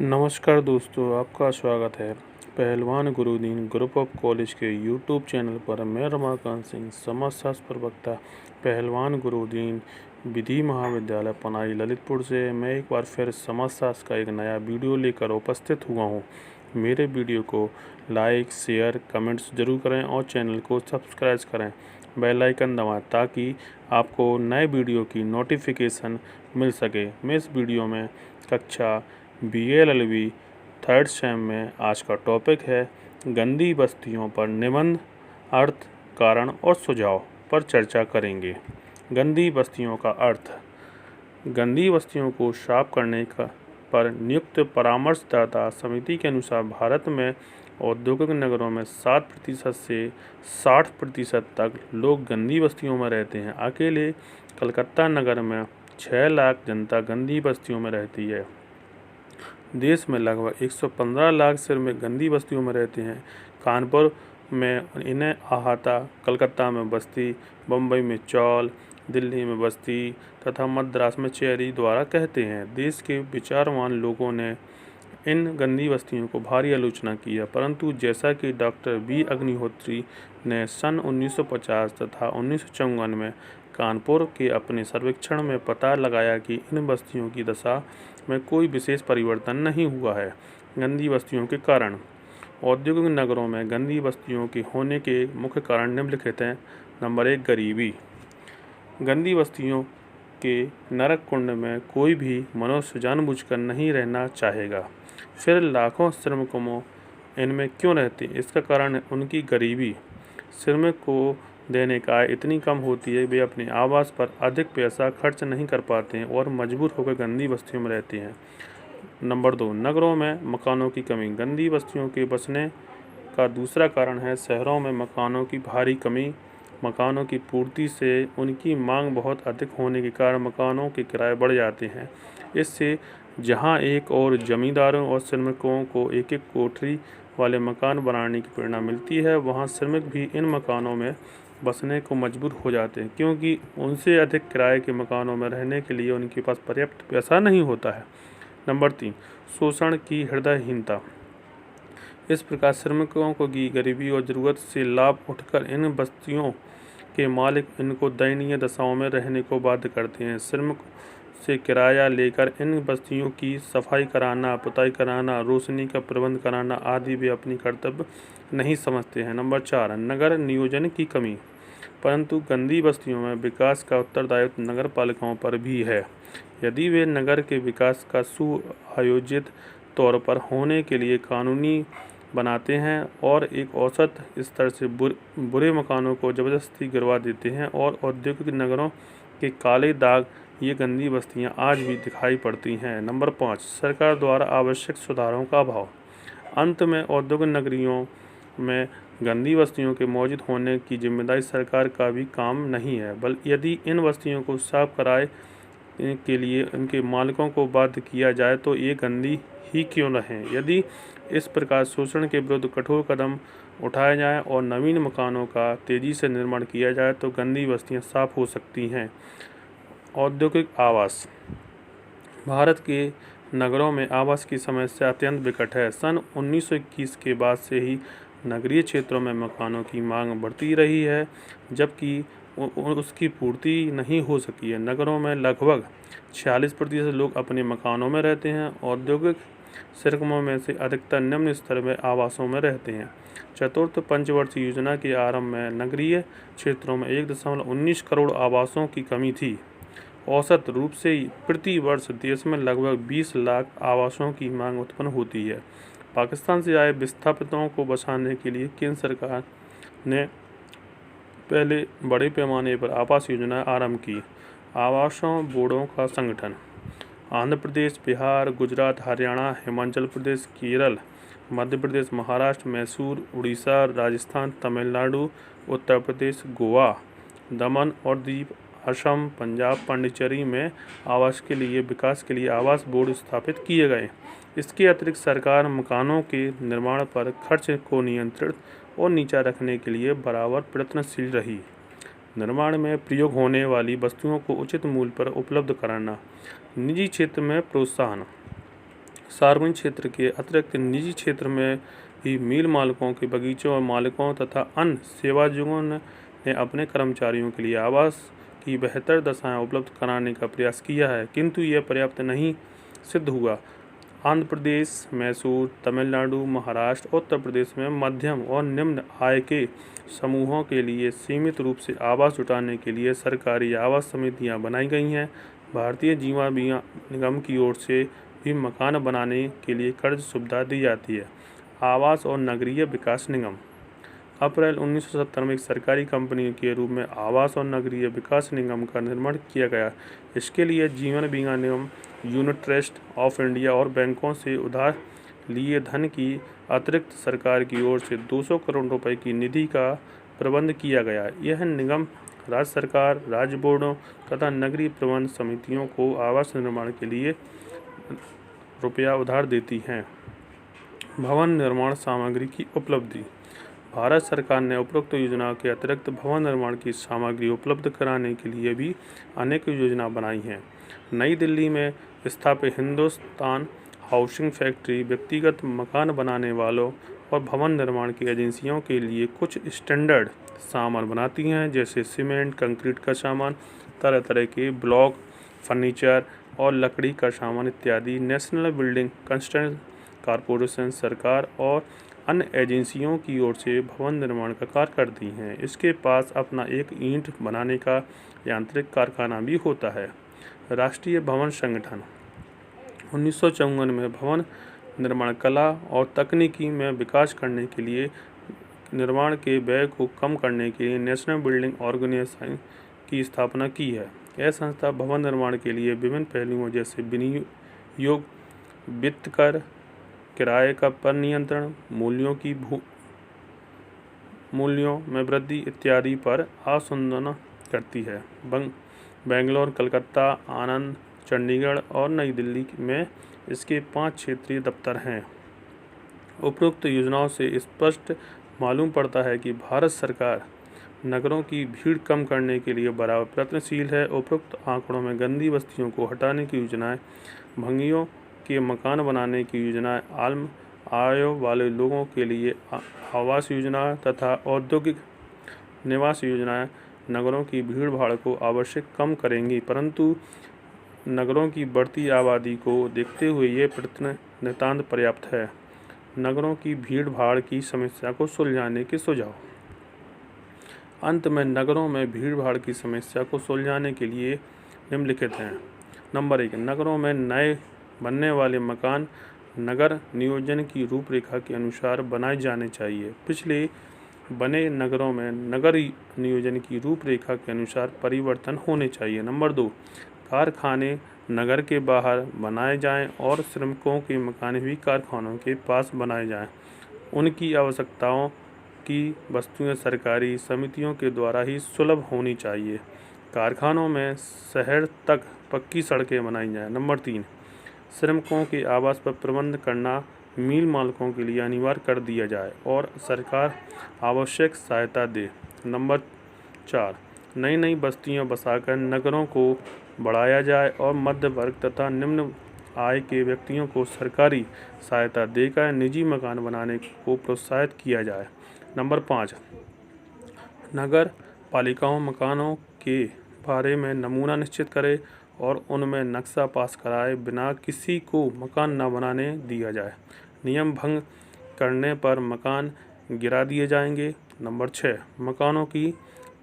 नमस्कार दोस्तों, आपका स्वागत है पहलवान गुरुदीन ग्रुप ऑफ कॉलेज के यूट्यूब चैनल पर। मैं रमाकांत सिंह, समाजशास्त्र प्रवक्ता, पहलवान गुरुदीन विधि महाविद्यालय पनाई ललितपुर से मैं एक बार फिर समाजशास्त्र का एक नया वीडियो लेकर उपस्थित हुआ हूँ। मेरे वीडियो को लाइक, शेयर, कमेंट्स जरूर करें और चैनल को सब्सक्राइब करें, बेल आइकन दबाएं ताकि आपको नए वीडियो की नोटिफिकेशन मिल सके। मैं इस वीडियो में कक्षा BLLB थर्ड सेम में आज का टॉपिक है गंदी बस्तियों पर निबंध, अर्थ, कारण और सुझाव पर चर्चा करेंगे। गंदी बस्तियों का अर्थ। गंदी बस्तियों को साफ करने पर नियुक्त परामर्शदाता समिति के अनुसार भारत में औद्योगिक नगरों में 7% से 60% तक लोग गंदी बस्तियों में रहते हैं। अकेले कलकत्ता नगर में 6 लाख जनता गंदी बस्तियों में रहती है। देश में लगभग 115 लाख सिर में गंदी बस्तियों में रहते हैं। कानपुर में इन्हें अहाता, कलकत्ता में बस्ती, बम्बई में चौल, दिल्ली में बस्ती तथा मद्रास में चेरी द्वारा कहते हैं। देश के विचारवान लोगों ने इन गंदी बस्तियों को भारी आलोचना की है, परंतु जैसा कि डॉक्टर B अग्निहोत्री ने सन 1950 तथा 1954 में कानपुर के अपने सर्वेक्षण में पता लगाया कि इन बस्तियों की दशा में कोई विशेष परिवर्तन नहीं हुआ है। गंदी बस्तियों के कारण। औद्योगिक नगरों में गंदी बस्तियों के होने के मुख्य कारण निम्नलिखित हैं। नंबर 1, गरीबी। गंदी बस्तियों के नरक कुंड में कोई भी मनुष्य जानबूझकर नहीं रहना चाहेगा। फिर लाखों श्रमिकों इनमें क्यों रहते? इसका कारण है उनकी गरीबी। श्रमिक को देने का आय इतनी कम होती है, वे अपने आवास पर अधिक पैसा खर्च नहीं कर पाते हैं और मजबूर होकर गंदी बस्तियों में रहते हैं। नंबर 2, नगरों में मकानों की कमी। गंदी बस्तियों के बसने का दूसरा कारण है शहरों में मकानों की भारी कमी। मकानों की पूर्ति से उनकी मांग बहुत अधिक होने के कारण मकानों के किराए बढ़ जाते हैं। इससे जहां एक और जमींदारों और श्रमिकों को एक एक कोठरी वाले मकान बनाने की प्रेरणा मिलती है, वहां श्रमिक भी इन मकानों में बसने को मजबूर हो जाते हैं, क्योंकि उनसे अधिक किराए के मकानों में रहने के लिए उनके पास पर्याप्त पैसा नहीं होता है। नंबर 3, शोषण की हृदयहीनता। इस प्रकार श्रमिकों को की गरीबी और ज़रूरत से लाभ उठकर इन बस्तियों के मालिक इनको दयनीय दशाओं में रहने को बाध्य करते हैं। श्रमिक से किराया लेकर इन बस्तियों की सफाई कराना, पुताई कराना, रोशनी का प्रबंध कराना आदि वे अपनी कर्तव्य नहीं समझते हैं। नंबर 4, नगर नियोजन की कमी। परंतु गंदी बस्तियों में विकास का उत्तरदायित्व नगर पालिकाओं पर भी है। यदि वे नगर के विकास का सुआयोजित तौर पर होने के लिए कानूनी बनाते हैं और एक औसत स्तर से बुरे मकानों को जबरदस्ती गिरवा देते हैं और औद्योगिक नगरों के काले दाग, ये गंदी बस्तियां आज भी दिखाई पड़ती हैं। नंबर 5, सरकार द्वारा आवश्यक सुधारों का अभाव। अंत में औद्योगिक नगरियों में गंदी बस्तियों के मौजूद होने की जिम्मेदारी सरकार का भी काम नहीं है, बल्कि यदि इन बस्तियों को साफ कराए के लिए उनके मालिकों को बाध्य किया जाए तो ये गंदी ही क्यों रहें। यदि इस प्रकार शोषण के विरुद्ध कठोर कदम उठाए जाएं और नवीन मकानों का तेजी से निर्माण किया जाए तो गंदी बस्तियां साफ हो सकती हैं। औद्योगिक आवास। भारत के नगरों में आवास की समस्या अत्यंत विकट है। सन 1921 के बाद से ही नगरीय क्षेत्रों में मकानों की मांग बढ़ती रही है, जबकि उसकी पूर्ति नहीं हो सकी है। नगरों में लगभग 46% लोग अपने मकानों में रहते हैं। औद्योगिक सरगमों में से अधिकतर निम्न स्तर में आवासों में रहते हैं। चतुर्थ पंचवर्षीय योजना के आरंभ में नगरीय क्षेत्रों में 1.19 करोड़ आवासों की कमी थी। औसत रूप से प्रति वर्ष देश में लगभग 20 लाख आवासों की मांग उत्पन्न होती है। पाकिस्तान से आए विस्थापितों को बचाने के लिए केंद्र सरकार ने पहले बड़े पैमाने पर आवास योजना आरंभ की। आवासों बोर्डों का संगठन। आंध्र प्रदेश, बिहार, गुजरात, हरियाणा, हिमाचल प्रदेश, केरल, मध्य प्रदेश, महाराष्ट्र, मैसूर, उड़ीसा, राजस्थान, तमिलनाडु, उत्तर प्रदेश, गोवा, दमन और दीव, असम, पंजाब, पांडिचेरी में विकास के लिए आवास बोर्ड स्थापित किए गए। इसके अतिरिक्त सरकार मकानों के निर्माण पर खर्च को नियंत्रित और नीचा रखने के लिए बराबर प्रयत्नशील रही। निर्माण में प्रयोग होने वाली वस्तुओं को उचित मूल्य पर उपलब्ध कराना। निजी क्षेत्र में प्रोत्साहन। सार्वजनिक क्षेत्र के अतिरिक्त निजी क्षेत्र में भी मिल मालिकों के बगीचों और मालिकों तथा अन्य सेवाजुगों ने अपने कर्मचारियों के लिए आवास की बेहतर दशाएं उपलब्ध कराने का प्रयास किया है, किंतु यह पर्याप्त नहीं सिद्ध हुआ। आंध्र प्रदेश, मैसूर, तमिलनाडु, महाराष्ट्र, उत्तर प्रदेश में मध्यम और निम्न आय के समूहों के लिए सीमित रूप से आवास जुटाने के लिए सरकारी आवास समितियां बनाई गई हैं। भारतीय जीवन बीमा निगम की ओर से भी मकान बनाने के लिए कर्ज सुविधा दी जाती है। आवास और नगरीय विकास निगम अप्रैल 1970 में एक सरकारी कंपनी के रूप में आवास और नगरीय विकास निगम का निर्माण किया गया। इसके लिए जीवन बीमा निगम, यूनिट ट्रस्ट ऑफ इंडिया और बैंकों से उधार लिए धन की अतिरिक्त सरकार की ओर से 200 करोड़ रुपए की निधि का प्रबंध किया गया। यह निगम राज्य सरकार, राज्य बोर्डों तथा नगरीय प्रबंध समितियों को आवास निर्माण के लिए रुपया उधार देती हैं। भवन निर्माण सामग्री की उपलब्धि भारत सरकार ने उपरोक्त योजना के अतिरिक्त भवन निर्माण की सामग्री उपलब्ध कराने के लिए भी अनेक योजना बनाई हैं। नई दिल्ली में स्थापित हिंदुस्तान हाउसिंग फैक्ट्री व्यक्तिगत मकान बनाने वालों और भवन निर्माण की एजेंसियों के लिए कुछ स्टैंडर्ड सामान बनाती हैं, जैसे सीमेंट, कंक्रीट का सामान, तरह तरह के ब्लॉक, फर्नीचर और लकड़ी का सामान इत्यादि। नेशनल बिल्डिंग कंस्ट्रक्शन कॉरपोरेशन सरकार और अन्य एजेंसियों की ओर से भवन निर्माण का कार्य करती हैं। इसके पास अपना एक ईंट बनाने का यांत्रिक कारखाना भी होता है। राष्ट्रीय भवन संगठन 1954 में भवन निर्माण कला और तकनीकी में विकास करने के लिए निर्माण के व्यय को कम करने के लिए नेशनल बिल्डिंग ऑर्गेनाइजेशन की स्थापना की है। यह संस्था भवन निर्माण के लिए विभिन्न पहलुओं जैसे विनियोग, वित्त कर, किराए का पर नियंत्रण, मूल्यों में वृद्धि इत्यादि पर अनुसंधान करती है। बेंगलोर, कलकत्ता, आनंद, चंडीगढ़ और नई दिल्ली में इसके 5 क्षेत्रीय दफ्तर हैं। उपरोक्त योजनाओं से स्पष्ट मालूम पड़ता है कि भारत सरकार नगरों की भीड़ कम करने के लिए बराबर प्रयत्नशील है। उपरोक्त आंकड़ों में गंदी बस्तियों को हटाने की योजनाएं, भंगियों के मकान बनाने की योजनाएं, आम आय वाले लोगों के लिए आवास योजना तथा औद्योगिक निवास योजनाएं नगरों की भीड़ भाड़ को आवश्यक कम करेंगी, परंतु नगरों की बढ़ती आबादी को देखते हुए ये प्रयत्न नितांत पर्याप्त है। नगरों की भीड़ भाड़ की समस्या को सुलझाने के सुझाव। अंत में नगरों में भीड़ भाड़ की समस्या को सुलझाने के लिए निम्नलिखित हैं। नंबर 1, नगरों में नए बनने वाले मकान नगर नियोजन की रूपरेखा के अनुसार बनाए जाने चाहिए। पिछले बने नगरों में नगर नियोजन की रूपरेखा के अनुसार परिवर्तन होने चाहिए। नंबर 2, कारखाने नगर के बाहर बनाए जाएं और श्रमिकों के मकान भी कारखानों के पास बनाए जाएं। उनकी आवश्यकताओं की वस्तुएं सरकारी समितियों के द्वारा ही सुलभ होनी चाहिए। कारखानों में शहर तक पक्की सड़कें बनाई जाएं। नंबर 3, श्रमिकों के आवास पर प्रबंध करना मिल मालिकों के लिए अनिवार्य कर दिया जाए और सरकार आवश्यक सहायता दे। नंबर 4, नई नई बस्तियां बसाकर नगरों को बढ़ाया जाए और मध्य वर्ग तथा निम्न आय के व्यक्तियों को सरकारी सहायता देकर निजी मकान बनाने को प्रोत्साहित किया जाए। नंबर 5, नगर पालिकाओं मकानों के बारे में नमूना निश्चित करे और उनमें नक्शा पास कराए बिना किसी को मकान न बनाने दिया जाए। नियम भंग करने पर मकान गिरा दिए जाएंगे। नंबर 6, मकानों की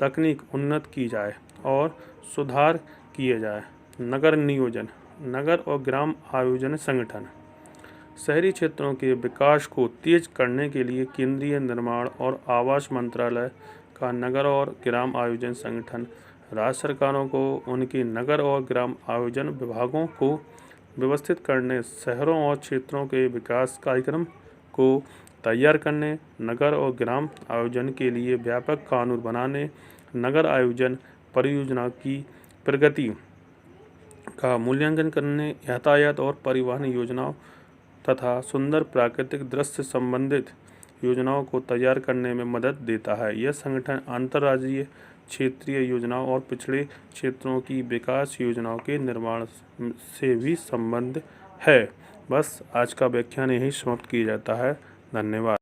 तकनीक उन्नत की जाए और सुधार किए जाए। नगर नियोजन, नगर और ग्राम आयोजन संगठन शहरी क्षेत्रों के विकास को तेज करने के लिए केंद्रीय निर्माण और आवास मंत्रालय का नगर और ग्राम आयोजन संगठन राज्य सरकारों को उनके नगर और ग्राम आयोजन विभागों को व्यवस्थित करने, शहरों और क्षेत्रों के विकास कार्यक्रम को तैयार करने, नगर और ग्राम आयोजन के लिए व्यापक कानून बनाने, नगर आयोजन परियोजना की प्रगति का मूल्यांकन करने, यातायात और परिवहन योजनाओं तथा सुंदर प्राकृतिक दृश्य संबंधित योजनाओं को तैयार करने में मदद देता है। यह संगठन अंतर्राज्यीय क्षेत्रीय योजनाओं और पिछड़े क्षेत्रों की विकास योजनाओं के निर्माण से भी संबंध है। बस आज का व्याख्यान यही समाप्त किया जाता है। धन्यवाद।